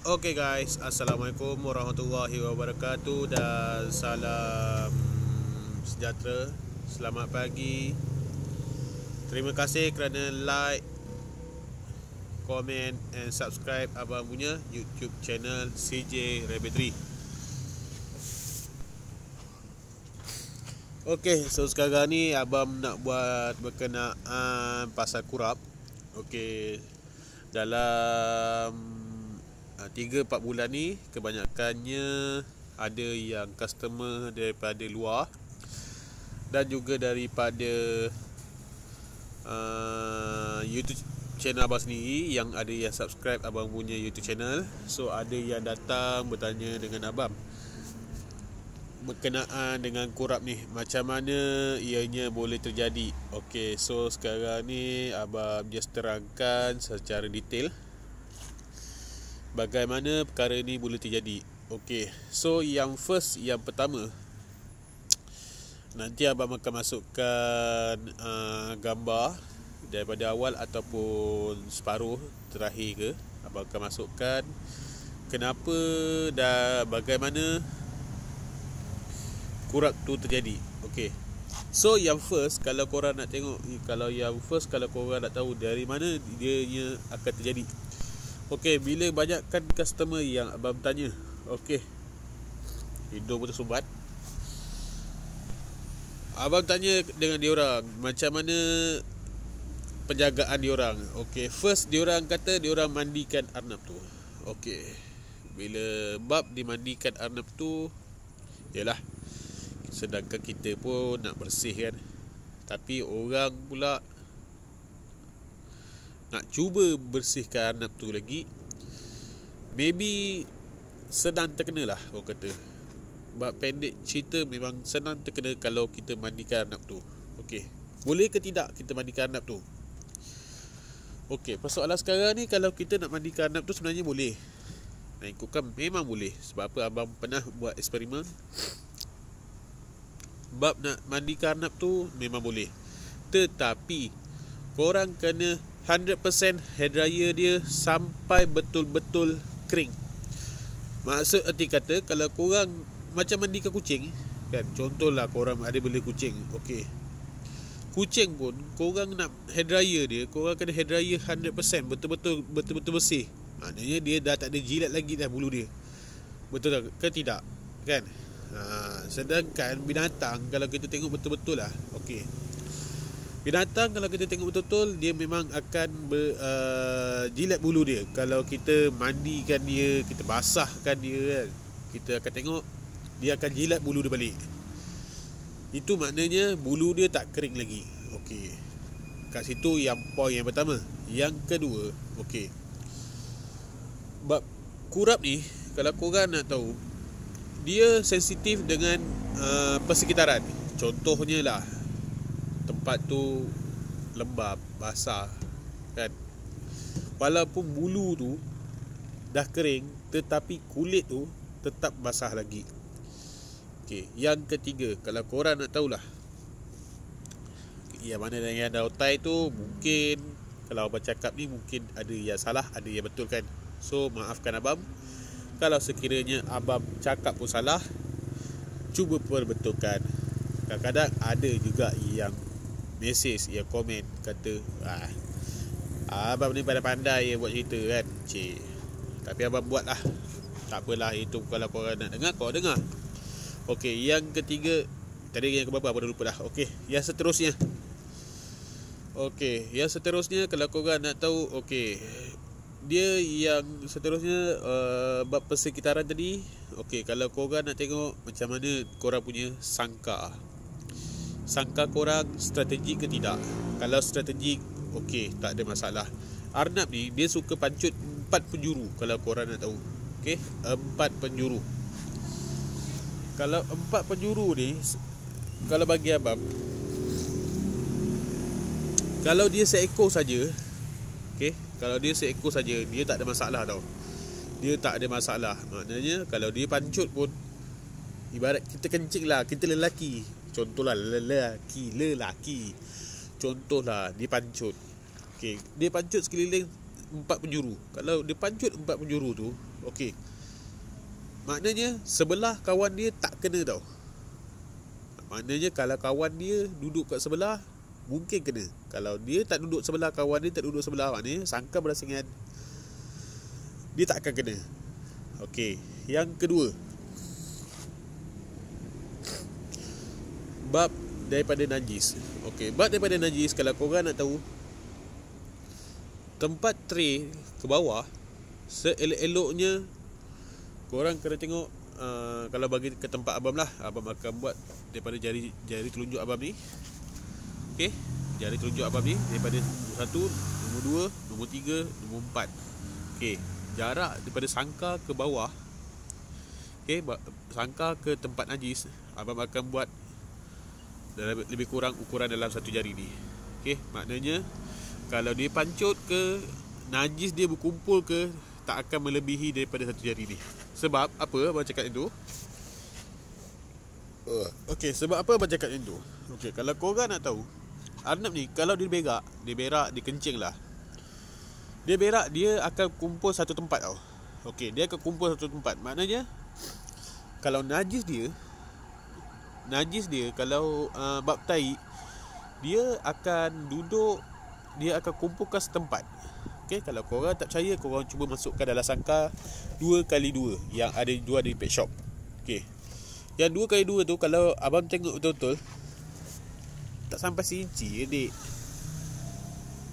Oke guys, Assalamualaikum warahmatullahi wabarakatuh dan salam sejahtera. Selamat pagi. Terima kasih kerana like, komen and subscribe abang punya YouTube channel CJ Rabbitry. Okey, so sekarang ni abang nak buat berkenaan pasal kurap. Okey, dalam 3-4 bulan ni kebanyakannya ada yang customer daripada luar dan juga daripada YouTube channel abang sendiri, yang ada yang subscribe abang punya YouTube channel. So ada yang datang bertanya dengan abang berkenaan dengan kurap ni, macam mana ianya boleh terjadi. Okey, so sekarang ni abang just terangkan secara detail bagaimana perkara ni boleh terjadi. Okey, so yang pertama, nanti abang akan masukkan gambar daripada awal ataupun separuh terakhir ke. Abang akan masukkan kenapa dan bagaimana kurap tu terjadi. Okey, so yang first, kalau korang nak tengok, kalau korang nak tahu dari mana dia akan terjadi. Okey, bila banyakkan customer yang abang tanya, okey, hidung pun tersumbat, abang tanya dengan diorang macam mana penjagaan diorang. Okey, first diorang kata diorang mandikan arnab tu. Okey, bila bab dimandikan arnab tu, yalah, sedangkan kita pun nak bersih kan, tapi orang pula nak cuba bersihkan arnab tu lagi. Maybe senang terkena lah orang kata. Bab pendek cerita, memang senang terkena kalau kita mandikan arnab tu. Okey, boleh ke tidak kita mandikan arnab tu? Okey, persoalan sekarang ni, kalau kita nak mandikan arnab tu sebenarnya boleh. Nak ikutkan memang boleh. Sebab apa? Abang pernah buat eksperimen. Bab nak mandikan arnab tu memang boleh, tetapi korang kena 100% hair dryer dia sampai betul-betul kering. Maksud erti kata, kalau korang macam mandikan kucing kan, contohlah korang ada bela kucing. Okey, kucing pun korang nak hair dryer dia, korang kena hair dryer 100%, betul-betul bersih. Maknanya dia dah tak ada jilat lagi dah bulu dia. Betul ke tidak kan? Sedangkan binatang, kalau kita tengok betul-betul lah, okey, binatang kalau kita tengok betul-betul, dia memang akan jilat bulu dia. Kalau kita mandikan dia, kita basahkan dia kan, kita akan tengok dia akan jilat bulu dia balik. Itu maknanya bulu dia tak kering lagi. Okey, kat situ yang poin yang pertama. Yang kedua, okey, bab kurap ni, kalau korang nak tahu, dia sensitif dengan persekitaran. Contohnya lah, tempat tu lembab, basah kan, walaupun bulu tu dah kering, tetapi kulit tu tetap basah lagi. Okey, yang ketiga, kalau korang nak tahulah, yang mana yang ada otai tu, mungkin kalau abang cakap ni mungkin ada yang salah, ada yang betul kan. So maafkan abang kalau sekiranya abang cakap pun salah, cuba perbetulkan. Kadang-kadang ada juga yang mesej, yang komen kata, abang ni pandai-pandai buat cerita kan, cik. Tapi abang buat lah, tak apalah, itu kalau korang nak dengar, korang dengar. Okey, yang ketiga, tadi yang keberapa abang dah lupa dah. Okey, yang seterusnya. Okey, yang seterusnya kalau korang nak tahu, okey, dia yang seterusnya bab persekitaran tadi. Okey, kalau korang nak tengok macam mana korang punya sangka korang strategik ke tidak. Kalau strategik, okey, tak ada masalah. Arnab ni dia suka pancut 4 penjuru, kalau korang nak tahu. Okey, 4 penjuru. Kalau 4 penjuru ni, kalau bagi abang, kalau dia seekor saja, okey, kalau dia seekor saja, dia tak ada masalah tau. Dia tak ada masalah. Maknanya kalau dia pancut pun, ibarat kita kencing lah, kita lelaki, contohlah lelaki, contohlah dia pancut. Okey, dia pancut sekeliling 4 penjuru. Kalau dia pancut 4 penjuru tu, okey, maknanya sebelah kawan dia tak kena tau. Maknanya kalau kawan dia duduk kat sebelah, mungkin kena. Kalau dia tak duduk sebelah, kawan dia tak duduk sebelah, maknanya sangka berasingan, dia tak akan kena. Okey, yang kedua, bab daripada najis. Okey, bab daripada najis, kalau korang nak tahu, tempat tray ke bawah, seelok-eloknya korang kena tengok. Kalau bagi ke tempat abang lah, abang akan buat daripada jari telunjuk abang ni. Okey, jari telunjuk abang ni daripada nombor 1, nombor 2, nombor 3, nombor 4. Okey, jarak daripada sangkar ke bawah, okey, sangkar ke tempat najis, abang akan buat lebih kurang ukuran dalam satu jari ni. Okey, maknanya kalau dia pancut ke, najis dia berkumpul ke, tak akan melebihi daripada satu jari ni. Sebab apa abang cakap itu? Okey, sebab apa abang cakap itu? Okey, kalau korang nak tahu, Arnab ni kalau dia berak, dia kencing lah, dia berak, dia akan kumpul satu tempat tau. Okey, dia akan kumpul satu tempat. Maknanya kalau najis dia kalau bab tai, dia akan duduk, dia akan kumpulkan setempat. Okey, kalau korang tak percaya, korang cuba masukkan dalam sangkar 2x2 yang ada jual di pet shop. Okey, yang 2x2 tu, kalau abang tengok betul-betul, tak sampai seinci je dik.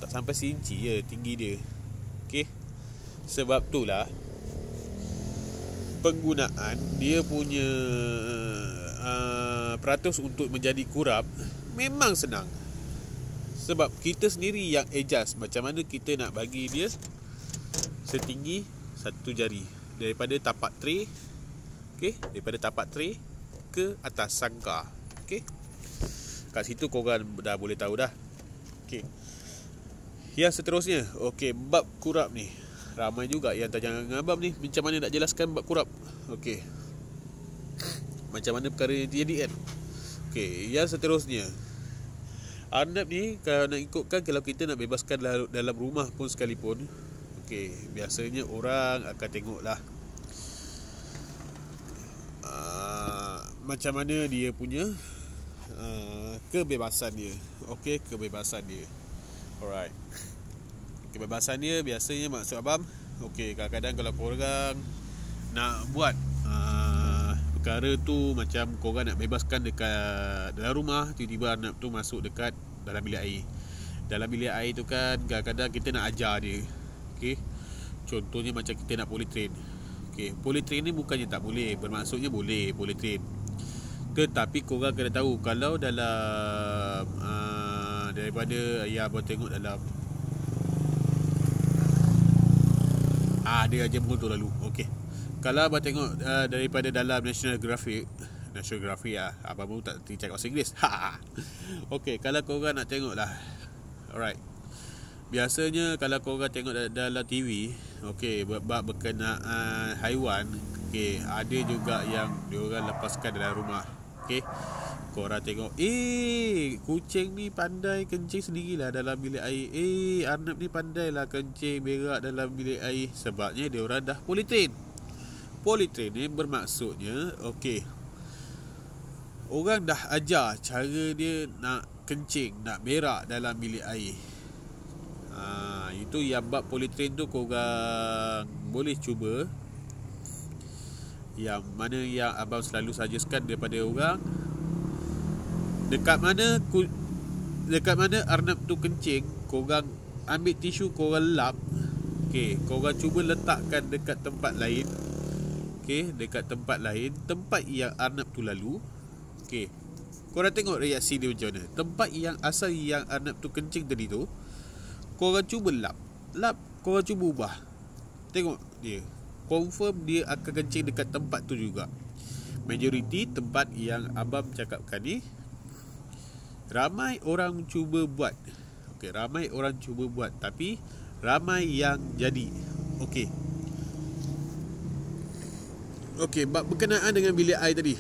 Tak sampai seinci je tinggi dia. Okey, sebab tu lah penggunaan dia punya peratus untuk menjadi kurap memang senang. Sebab kita sendiri yang adjust macam mana kita nak bagi dia setinggi satu jari daripada tapak tray. Okey, daripada tapak tray ke atas sangkar. Okey, kat situ korang dah boleh tahu dah. Okey, yang seterusnya, okey, bab kurap ni. Ramai juga yang tanya dengan abang ni, macam mana nak jelaskan bab kurap. Okey, macam mana perkara yang terjadi kan. Okey, yang seterusnya, Arnab ni kalau nak ikutkan, kalau kita nak bebaskan dalam rumah pun sekalipun, okey, biasanya orang akan tengok lah macam mana dia punya kebebasan dia. Okey, kebebasan dia. Alright, kebebasan dia biasanya maksud abang, okey, kadang-kadang kalau korang nak buat perkara tu, macam korang nak bebaskan dekat dalam rumah, tiba-tiba anak tu masuk dekat dalam bilik air. Dalam bilik air tu kan kadang-kadang kita nak ajar dia. Okey, contohnya macam kita nak polytrain. Okey, polytrain ni bukannya tak boleh, bermaksudnya boleh polytrain. Tetapi korang kena tahu, kalau dalam daripada yang abang tengok dalam dia jemput tu lalu. Okey, kalau abang tengok daripada dalam National Geographic lah, abang pun tak cakap bahasa Inggeris. Okey, kalau korang nak tengok lah, alright, biasanya kalau korang tengok dalam TV, okey, bab berkenaan haiwan, okey, ada juga yang diorang lepaskan dalam rumah. Okey, korang tengok, kucing ni pandai kencing sendirilah dalam bilik air. Arnab ni pandai lah kencing berak dalam bilik air. Sebabnya diorang dah polytrain. Polytrain ni bermaksudnya, okey, orang dah ajar cara dia nak kencing, nak berak dalam bilik air. Itu yang bab polytrain tu korang boleh cuba. Yang mana yang abang selalu suggestkan daripada orang, dekat mana Arnab tu kencing, korang ambil tisu, korang lap. Okey, korang cuba letakkan dekat tempat lain. Okey, dekat tempat lain, tempat yang Arnab tu lalu. Okey, korang tengok reaksi dia macam mana. Tempat yang asal yang Arnab tu kencing tadi tu, korang cuba lap, korang cuba ubah. Tengok dia, confirm dia akan kencing dekat tempat tu juga. Majoriti tempat yang abang cakapkan ni, ramai orang cuba buat. Okey, ramai orang cuba buat, tapi ramai yang jadi. Okey, bab berkenaan dengan bilik air tadi.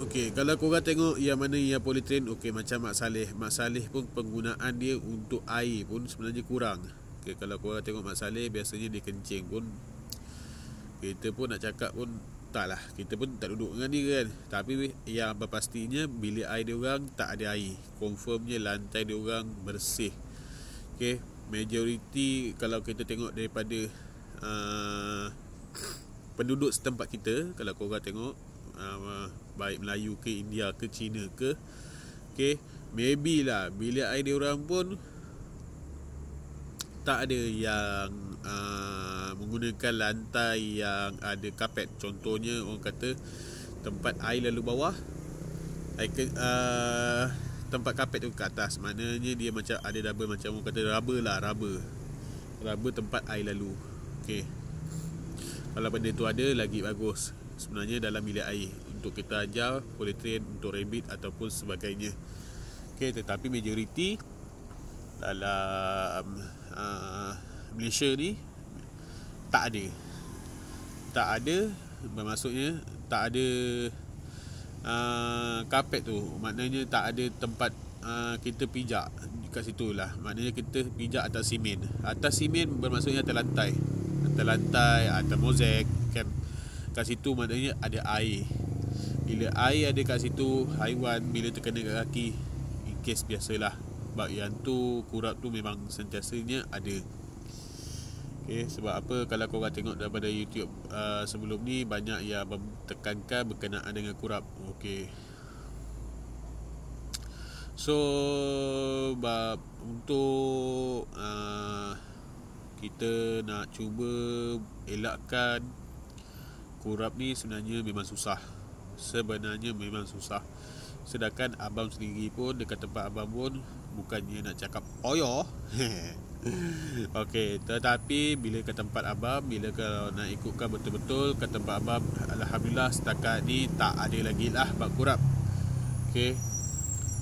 Okey, Okey, kalau korang tengok yang mana yang polytrain, okey, macam Mak Saleh. Mak Saleh pun penggunaan dia untuk air pun sebenarnya kurang. Okey, kalau korang tengok Mak Saleh, biasanya dia kencing pun, kita pun nak cakap pun tak lah, kita pun tak duduk dengan dia kan. Tapi yang berpastinya bilik air dia orang tak ada air. Confirmnya lantai dia orang bersih. Okey, majoriti kalau kita tengok daripada penduduk setempat kita, kalau korang tengok baik Melayu ke, India ke, Cina ke, okay, maybe lah bilik air dia orang pun tak ada yang menggunakan lantai yang ada kapet. Contohnya orang kata tempat air lalu bawah, tempat kapet tu ke atas, maknanya dia macam ada double, macam orang kata rubber tempat air lalu. Okay, kalau benda tu ada lagi bagus sebenarnya dalam bilik air untuk kita ajar polytrain untuk rabbit ataupun sebagainya. Okay, tetapi majoriti dalam Malaysia ni tak ada, bermaksudnya tak ada kapet tu, maknanya tak ada tempat kita pijak kat situ lah. Maknanya kita pijak atas simen. Atas simen bermaksudnya atas lantai, atas mozaik kan. Kat situ maknanya ada air. Bila air ada kat situ, haiwan bila terkena kat kaki, in case biasalah, sebab yang tu kurap tu memang sentiasanya ada. Okay, sebab apa, kalau korang tengok daripada YouTube sebelum ni, banyak yang tekankan berkenaan dengan kurap. Okay, so bab untuk kita nak cuba elakkan kurap ni sebenarnya memang susah. Sedangkan abang sendiri pun dekat tempat abang pun bukannya nak cakap oyo okey, tetapi bila ke tempat abang, bila kalau nak ikutkan betul-betul ke tempat abang, alhamdulillah setakat ni tak ada lagi lah bab kurap. Okey,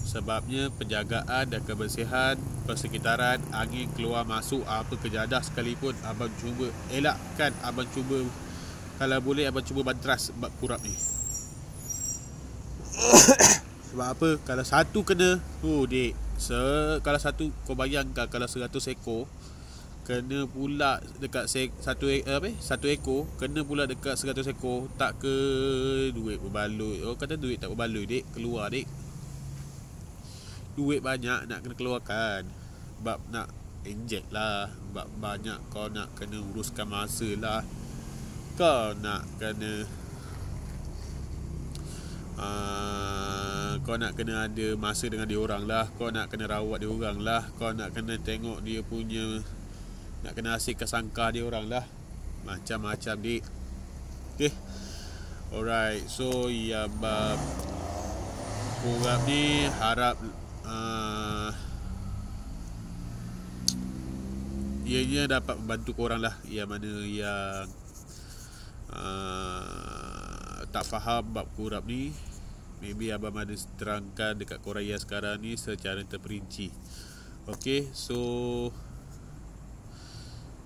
sebabnya penjagaan dan kebersihan persekitaran, angin keluar masuk apa kejadah sekalipun, abang cuba elakkan. Abang cuba, kalau boleh abang cuba bantras bab kurap ni. Sebab apa, kalau satu kena, kalau satu, kau bayangkan kalau 100 ekor kena pula dekat satu ekor kena pula dekat 100 ekor, tak ke duit berbaloi. Orang kata duit tak berbaloi dek, keluar dek, duit banyak nak kena keluarkan. Sebab nak inject lah, sebab banyak kau nak kena uruskan masa lah, kau nak kena kau nak kena ada masa dengan dia orang lah, kau nak kena rawat dia orang lah, kau nak kena tengok dia punya, nak kena hasilkan sangkar dia orang lah, macam-macam dik. Okay, alright, so ya bab kurap ni harap ianya dapat membantu korang lah, yang mana yang tak faham bab kurap ni. Maybe abang ada terangkan dekat korang yang sekarang ni secara terperinci. Okay, so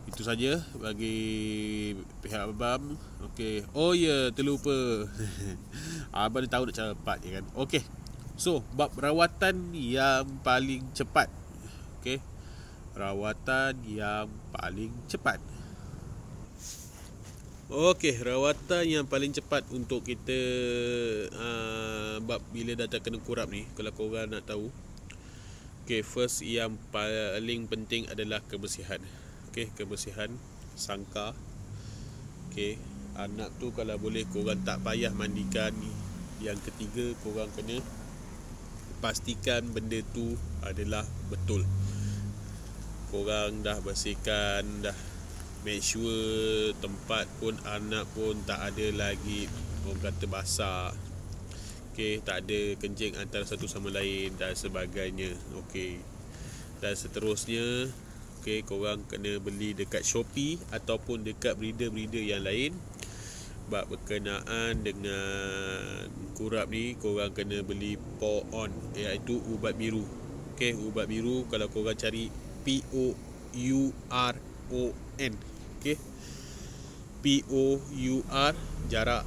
itu saja bagi pihak abang. Okay, oh ya, terlupa abang ni tahu nak cepat je kan. Okay, so bab rawatan yang paling cepat. Okay, rawatan yang paling cepat. Okey, rawatan yang paling cepat untuk kita bab bila dah terkena kurap ni, kalau korang nak tahu. Okey, first yang paling penting adalah kebersihan. Okey, kebersihan sangkar. Okey, anak tu kalau boleh korang tak payah mandikan. Yang ketiga, korang kena pastikan benda tu adalah betul. Korang dah bersihkan, dah make sure tempat pun, anak pun tak ada lagi orang kata basah. Okey, tak ada kencing antara satu sama lain dan sebagainya. Okey, dan seterusnya, okey, korang kena beli dekat Shopee ataupun dekat breeder-breeder yang lain. Bab berkenaan dengan kurap ni, korang kena beli pour on, iaitu ubat biru. Okey, ubat biru kalau korang cari POURON. Okey, POUR jarak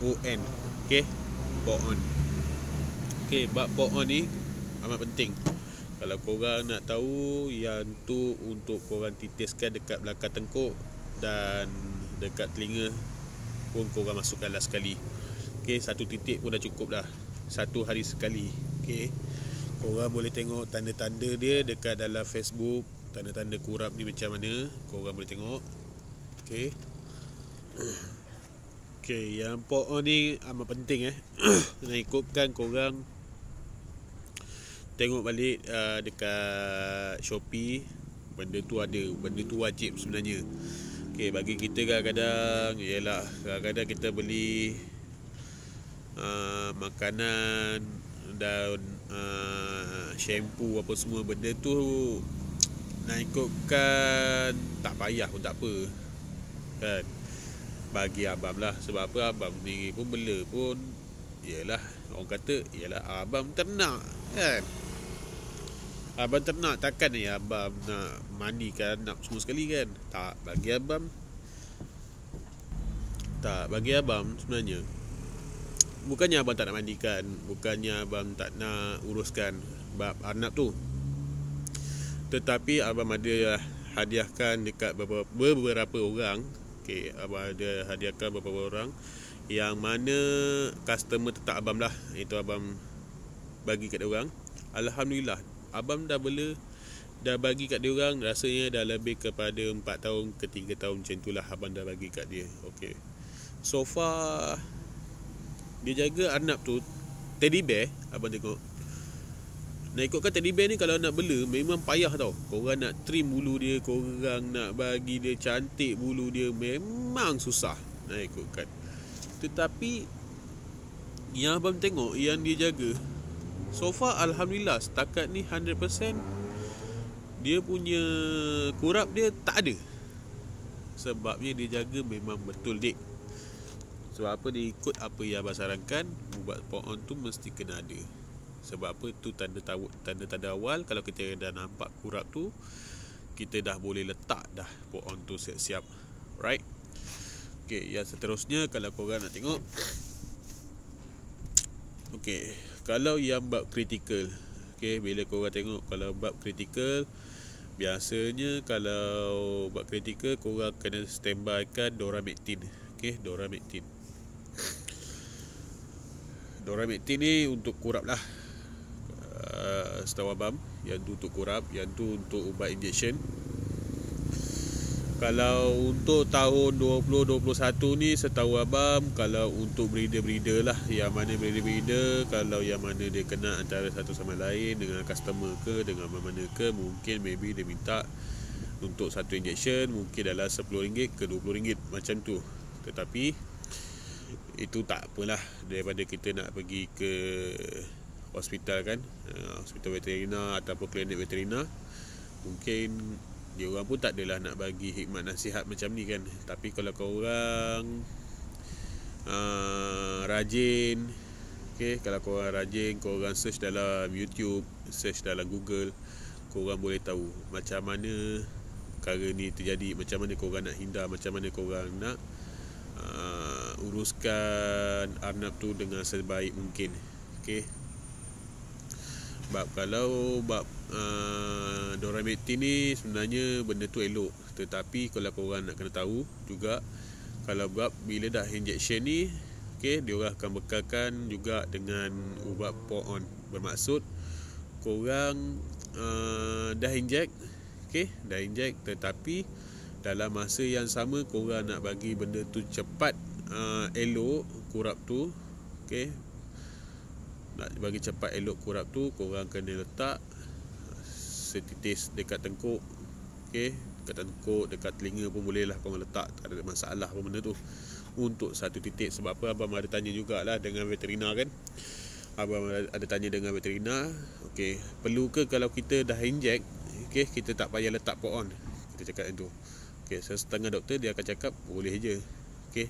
POON. Okay, POON. Okay, bab POON ni amat penting. Kalau korang nak tahu, yang tu untuk korang titiskan dekat belakang tengkuk dan dekat telinga pun korang masukkanlah sekali. Okay, 1 titik pun dah cukup dah. 1 hari sekali. Okay, korang boleh tengok tanda-tanda dia dekat dalam Facebook. Tanda-tanda kurap ni macam mana, korang boleh tengok. Okay. Okay, yang POON ni amat penting nak ikutkan korang tengok balik dekat Shopee. Benda tu ada, benda tu wajib sebenarnya. Okay, bagi kita kadang-kadang ialah kadang-kadang kita beli makanan dan shampoo apa semua, benda tu nak ikutkan tak payah pun tak apa kan, bagi abang lah. Sebab apa, abang ni pun bela pun ialah orang kata ialah abang ternak kan. Abang ternak, takkan ni abang nak mandikan anak semua sekali kan. Tak, bagi abang sebenarnya bukannya abang tak nak mandikan, bukannya abang tak nak uruskan bab anak tu, tetapi abang ada hadiahkan dekat beberapa orang. Okay, abang ada hadiahkan beberapa orang yang mana customer tetap abang lah. Itu abang bagi kat dia orang. Alhamdulillah, abang dah bagi kat dia orang, rasanya dah lebih kepada 4 tahun ke 3 tahun macam itulah abang dah bagi kat dia. Okay, so far dia jaga anak tu. Teddy bear, abang tengok, nak ikutkan teddy bear ni kalau nak bela memang payah tau. Korang nak trim bulu dia, korang nak bagi dia cantik bulu dia, memang susah nak ikutkan. Tetapi yang abang tengok, yang dia jaga, so far Alhamdulillah setakat ni 100% dia punya kurap dia tak ada. Sebabnya dia jaga memang betul dik. Sebab apa, dia ikut apa yang abang sarankan. Ubat POON tu mesti kena ada. Sebab apa, tu tanda-tanda awal. Kalau kita dah nampak kurap tu, kita dah boleh letak dah POON tu siap-siap. Right. Okay, yang seterusnya kalau korang nak tengok, okay, kalau yang bab kritikal, okay, bila korang tengok kalau bab kritikal, biasanya kalau bab kritikal korang kena standby kan Doramectin. Okay, Doramectin ni untuk kurap lah. Setahu abang, yang tu untuk kurap, yang tu untuk ubat injection. Kalau untuk tahun 2021 ni, setahu abang, kalau untuk breeder-breeder lah, yang mana breeder-breeder, kalau yang mana dia kena antara satu sama lain dengan customer ke, dengan mana ke, mungkin maybe dia minta untuk satu injection mungkin dalam RM10 ke RM20 macam tu. Tetapi itu tak apalah, daripada kita nak pergi ke hospital kan, hospital veterina ataupun klinik veterina, mungkin dia orang pun tak adalah nak bagi hikmat nasihat macam ni kan. Tapi kalau korang rajin, okay, kalau korang rajin, korang search dalam YouTube, search dalam Google, korang boleh tahu macam mana perkara ni terjadi, macam mana korang nak hindar, macam mana korang nak uruskan arnab tu dengan sebaik mungkin. Okay, kalau bab Doramectin ni sebenarnya benda tu elok, tetapi kalau korang nak kena tahu juga, kalau bab bila dah injection ni, okay, diorang akan bekalkan juga dengan ubat POON. Bermaksud korang dah inject, okay, dah inject, tetapi dalam masa yang sama korang nak bagi benda tu cepat elok kurap tu, okay, nak bagi cepat elok kurap tu, korang kena letak setitis dekat tengkuk, okay, dekat tengkuk, dekat telinga pun boleh lah korang letak, tak ada masalah pun benda tu, untuk 1 titik. Sebab apa, abang ada tanya jugalah dengan veterina kan, abang ada tanya dengan veterina, okay, perlu ke kalau kita dah inject, okay, kita tak payah letak POON, kita cakap macam tu. Okay, setengah doktor dia akan cakap boleh je. Okay,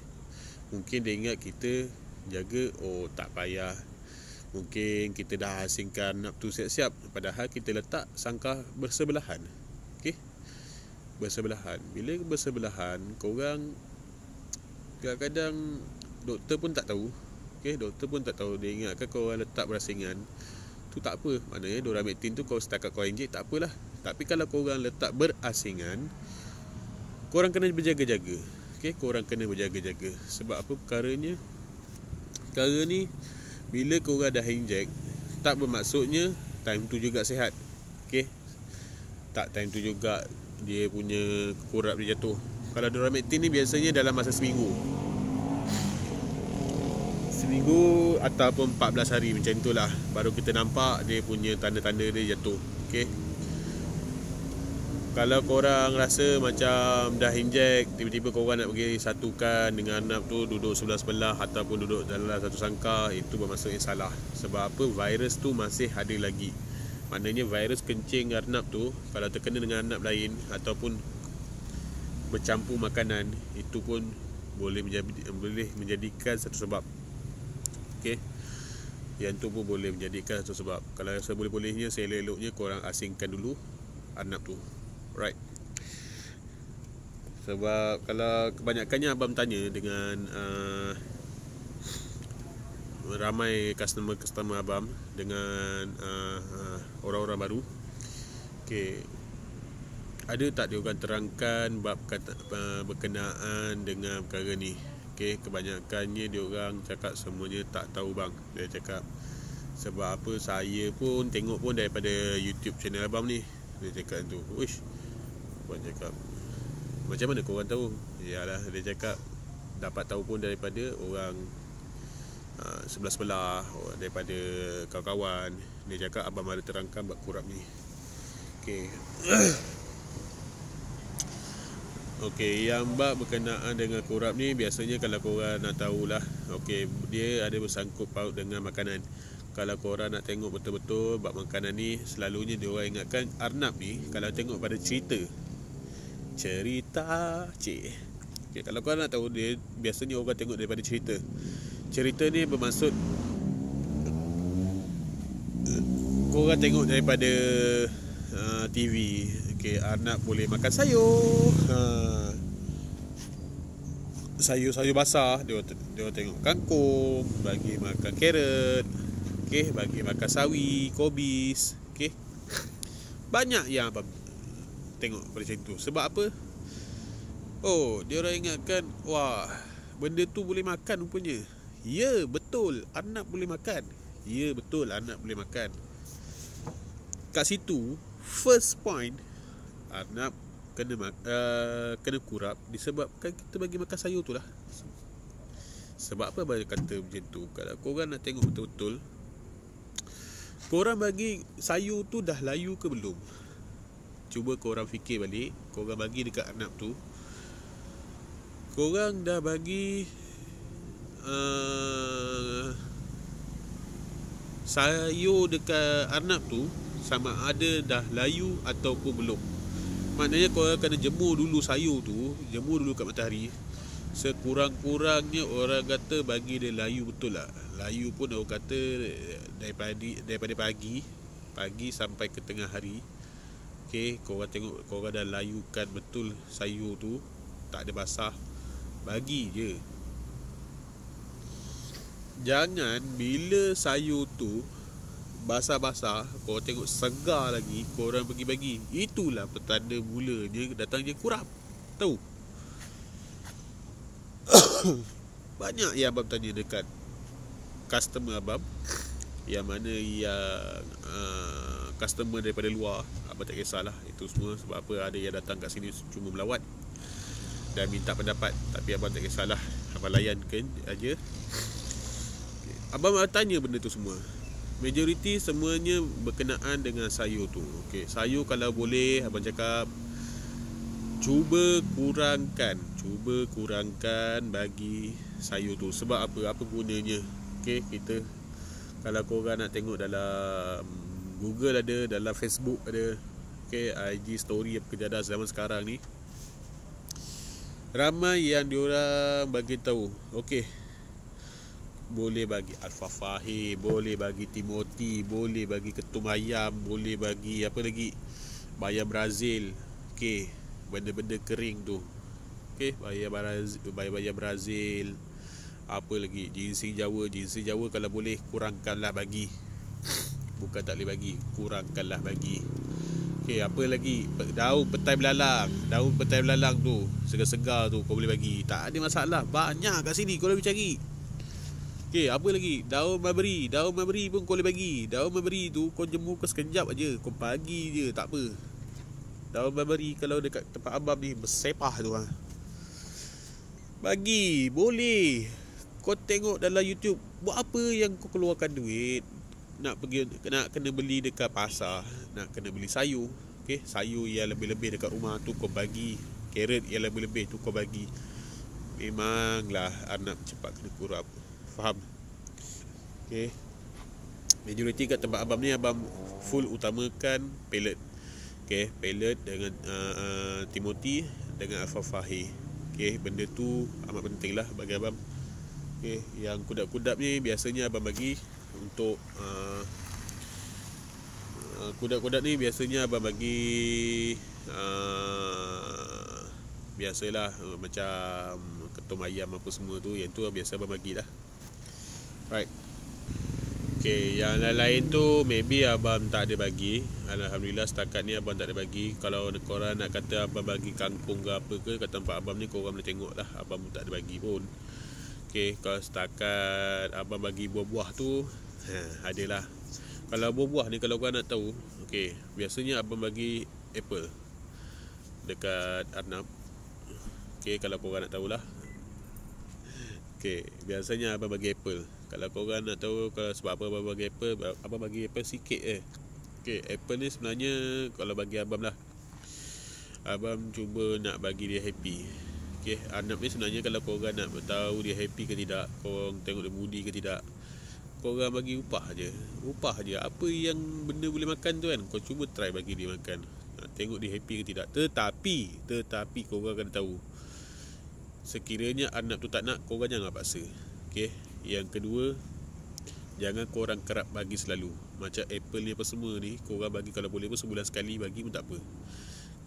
mungkin dia ingat kita jaga, oh tak payah, mungkin kita dah asingkan nak tu siap-siap, padahal kita letak sangkah bersebelahan. Okay, bersebelahan. Bila bersebelahan, korang kadang-kadang doktor pun tak tahu. Okay, doktor pun tak tahu. Dia ingatkan kau orang letak berasingan tu tak apa. Maknanya Doramectin tu kau setakat kau injek tak apalah. Tapi kalau kau orang letak berasingan, korang kena berjaga-jaga. Okay, korang kena berjaga-jaga. Sebab apa perkaranya? Perkara ni bila korang dah injek, tak bermaksudnya time tu juga sihat. Okay, tak time tu juga dia punya kurap dia jatuh. Kalau Doramectin ni biasanya dalam masa seminggu ataupun 14 hari macam tu lah, baru kita nampak dia punya tanda-tanda dia jatuh. Okay, kalau korang rasa macam dah injek, tiba-tiba korang nak pergi satukan dengan arnab tu, duduk sebelah-sebelah ataupun duduk dalam satu sangkar, itu bermaksudnya salah. Sebab apa? Virus tu masih ada lagi. Maknanya virus kencing arnab tu kalau terkena dengan arnab lain ataupun bercampur makanan, itu pun boleh menjadikan satu sebab. Okey, yang tu pun boleh menjadikan satu sebab. Kalau seboleh-bolehnya, seelok-eloknya korang asingkan dulu arnab tu. Right. Sebab kalau kebanyakannya abang tanya dengan ramai customer abang dengan orang-orang baru. Okey, ada tak dia orang terangkan bab berkenaan dengan perkara ni? Okey, kebanyakannya dia orang cakap semuanya tak tahu bang. Dia cakap sebab apa, saya pun tengok pun daripada YouTube channel abang ni. Dia cakap tu, "Uish." Abang cakap, "Macam mana korang tahu?" Yalah, dia cakap dapat tahu pun daripada orang sebelah-sebelah, daripada kawan-kawan. Dia cakap abang ada terangkan bab kurap ni. Okey. Okey, yang bab berkenaan dengan kurap ni, biasanya kalau korang nak tahulah, okey, dia ada bersangkut paut dengan makanan. Kalau korang nak tengok betul-betul bab makanan ni, selalunya dia orang ingatkan arnab ni, kalau tengok pada cerita cik. Okey, kalau korang nak tahu, dia biasanya orang tengok daripada cerita. Cerita ni bermaksud korang tengok daripada TV. Okey, arnab boleh makan sayur, sayur-sayur basah. Dia orang tengok kangkung, bagi makan carrot. Okey, bagi makan sawi, kobis. Okey, banyak yang abang tengok macam tu. Sebab apa? Oh, dia orang ingatkan, wah, benda tu boleh makan rupanya. Ya, betul, arnab boleh makan. Ya, betul, arnab boleh makan. Kat situ, first point, arnab kena kurap disebabkan kita bagi makan sayur tu lah. Sebab apa abang kata macam tu? Kalau korang nak tengok betul-betul, korang bagi sayur tu dah layu ke belum? Cuba korang fikir balik. Korang bagi dekat arnab tu, korang dah bagi sayur dekat arnab tu, sama ada dah layu ataupun belum. Maknanya korang kena jemur dulu sayur tu, jemur dulu kat matahari. Sekurang-kurangnya orang kata bagi dia layu betul lah. Layu pun orang kata daripada pagi sampai ke tengah hari. Okey, korang tengok korang dah layukan betul sayur tu, tak ada basah, bagi je. Jangan bila sayur tu basah-basah, korang tengok segar lagi, korang bagi-bagi. Itulah petanda mulanya datangnya kurap. Tahu? Banyak yang abang tanya dekat customer abang, yang mana yang customer daripada luar, abang tak kisahlah itu semua. Sebab apa, ada yang datang kat sini cuma melawat dan minta pendapat. Tapi abang tak kisahlah, abang layankan aja. Abang tanya benda tu semua, majoriti semuanya berkenaan dengan sayur tu. Okey, sayur kalau boleh, abang cakap cuba kurangkan bagi sayur tu. Sebab apa gunanya? Okey, kita kalau korang nak tengok dalam Google ada, dalam Facebook ada, okey, IG story kejadah zaman sekarang ni, ramai yang diorang bagi tahu. Okey, boleh bagi alfafahir, boleh bagi timoti, boleh bagi ketum ayam, boleh bagi apa lagi, bayam Brazil. Okey, benda-benda kering tu. Okey, bayam Brazil Apa lagi? Ginseng Jawa kalau boleh kurangkanlah bagi. Bukan tak boleh bagi, kurangkanlah bagi. Okey, apa lagi? Daun petai belalang tu, segar-segar tu kau boleh bagi. Tak ada masalah, banyak kat sini kau boleh cari. Okey, apa lagi? Daun maberi pun kau boleh bagi. Daun maberi tu kau jemur ke sekejap aja, kau bagi je, tak apa. Daun maberi kalau dekat tempat abang ni bersepah tu bagi, boleh. Kau tengok dalam YouTube, buat apa yang kau keluarkan duit nak kena beli dekat pasar, nak kena beli sayur. Okey, sayur yang lebih-lebih dekat rumah tu kau bagi, carrot yang lebih-lebih tu kau bagi. Memanglah anak cepat kena kurap. Faham? Okey. Majoriti kat tempat abang ni, abang full utamakan pellet. Okey, pellet dengan Timothy dengan Alfafahi. Okey, benda tu amat penting lah bagi abang. Okey, yang kudap-kudap ni biasanya abang bagi untuk kudap-kudap ni biasanya abang bagi biasalah macam ketum ayam apa semua tu, yang tu biasa abang bagilah. Right. Okey, yang lain tu maybe abang tak ada bagi. Alhamdulillah setakat ni abang tak ada bagi. Kalau korang nak kata abang bagi kangkung ke apa ke kat tempat abang ni, korang boleh tengok lah, abang pun tak ada bagi pun. Okey, kalau setakat abang bagi buah-buah tu, adalah. Kalau buah-buah ni kalau korang nak tahu, okey, biasanya abang bagi apple dekat Arnab. Okey, kalau korang nak tahulah. Okey, biasanya abang bagi apple. Kalau korang nak tahu kalau sebab apa abang bagi apple, abang bagi apple sikit Okey, apple ni sebenarnya kalau bagi abang lah, abang cuba nak bagi dia happy. Okey, Arnab ni sebenarnya kalau korang nak tahu dia happy ke tidak, korang tengok dia moody ke tidak, korang bagi upah je. Apa yang benda boleh makan tu kan, kau cuba try bagi dia makan. Tengok dia happy ke tidak. Tetapi korang kena tahu, sekiranya Arnab tu tak nak, korang jangan paksa. Okey. Yang kedua, jangan korang kerap bagi selalu. Macam apple ni apa semua ni, korang bagi kalau boleh pun sebulan sekali bagi pun tak apa.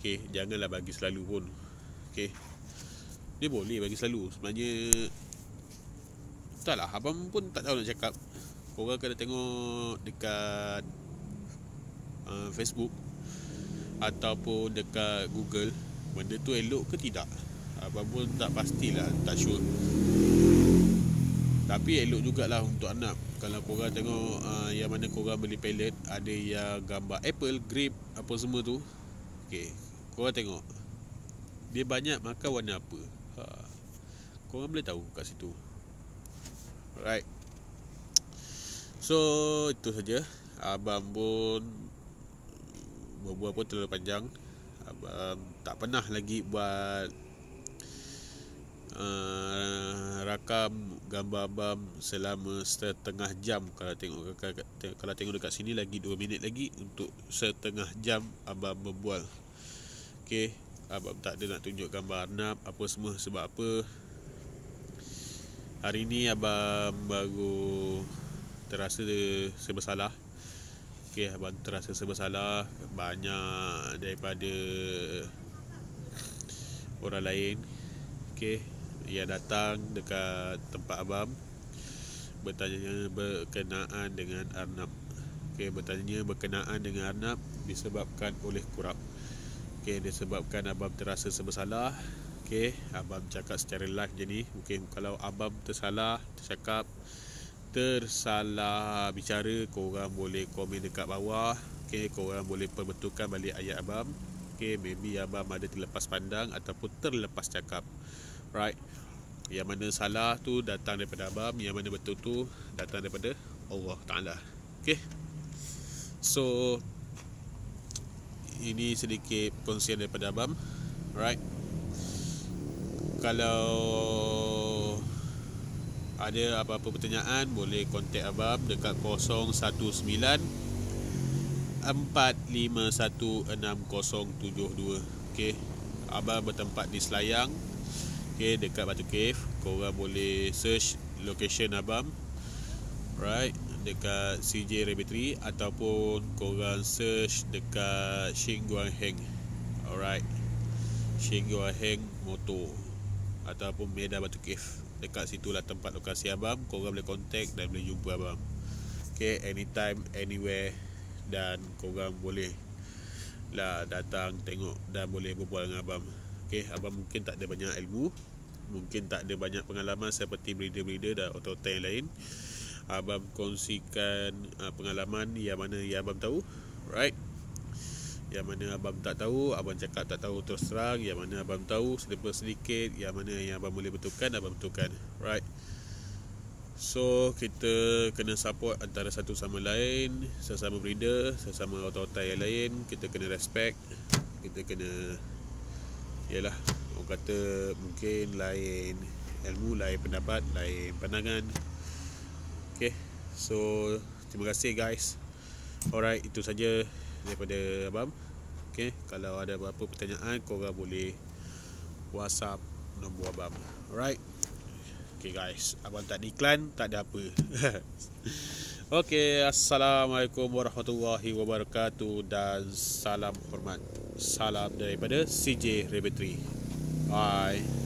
Okey, janganlah bagi selalu pun. Okey. Dia boleh bagi selalu. Sebenarnya taklah, abang pun tak tahu nak cakap. Korang kena tengok dekat Facebook ataupun dekat Google, benda tu elok ke tidak. Abang pun tak pastilah, tak sure. Tapi elok jugalah untuk Arnab. Kalau korang tengok yang mana korang beli pellet, ada yang gambar apple, grape, apa semua tu. Okey, korang tengok dia banyak makan warna apa. Korang boleh tahu kat situ. Alright. So itu saja. Abang pun berbual pun terlalu panjang. Abang tak pernah lagi buat rakam gambar abang selama setengah jam. Kalau tengok dekat sini lagi 2 minit lagi untuk setengah jam abang berbual. Okey, abang tak ada nak tunjuk gambar Arnab apa semua. Sebab apa, hari ni abang baru terasa serba salah. Okey, abang terasa serba salah. Banyak daripada orang lain, okey, yang datang dekat tempat abang bertanya berkenaan dengan Arnab. Okey, bertanya berkenaan dengan Arnab disebabkan oleh kurap. Okey, disebabkan abang terasa serba salah. Okey, abang cakap secara live je ni. Mungkin kalau abang tersalah cakap, tersalah bicara, korang boleh komen dekat bawah. Okey, korang boleh perbetulkan balik ayat abang. Okey, maybe abang ada terlepas pandang ataupun terlepas cakap. Right. Yang mana salah tu datang daripada abang, yang mana betul tu datang daripada Allah Ta'ala. Okey. So ini sedikit perkongsian daripada abang. Right. Kalau ada apa-apa pertanyaan, boleh kontak abang dekat 019 4516072. Okey. Abang bertempat di Selayang. Okey, dekat Batu Cave. Korang boleh search location abang. Right, dekat CJ Rabbitry ataupun korang search dekat Shing Guan Heng. Alright. Shing Guan Heng Motor ataupun Medan Batu Cave. Dekat situlah tempat lokasi abang. Korang boleh contact dan boleh jumpa abang. Okay, anytime, anywhere. Dan korang boleh lah datang tengok dan boleh berbual dengan abang. Okay, abang mungkin tak ada banyak ilmu, mungkin tak ada banyak pengalaman seperti breeder-breeder dan otot-otot yang lain. Abang kongsikan pengalaman yang mana yang abang tahu, right? Yang mana abang tak tahu, abang cakap tak tahu terus terang. Yang mana abang tahu sedikit, yang mana yang abang boleh betulkan, abang betulkan, right? So kita kena support antara satu sama lain, sesama breeder, sesama otot-otot yang lain. Kita kena respect, kita kena, yalah, orang kata mungkin lain ilmu, lain pendapat, lain pandangan. Okay, so terima kasih guys. Alright, itu saja daripada abang. Okay, kalau ada apa-apa pertanyaan, korang boleh WhatsApp nombor abang. Alright. Okay guys, abang tak ada iklan, tak ada apa. Okay, Assalamualaikum warahmatullahi wabarakatuh. Dan salam hormat. Salam daripada CJ Rabbitry. Bye.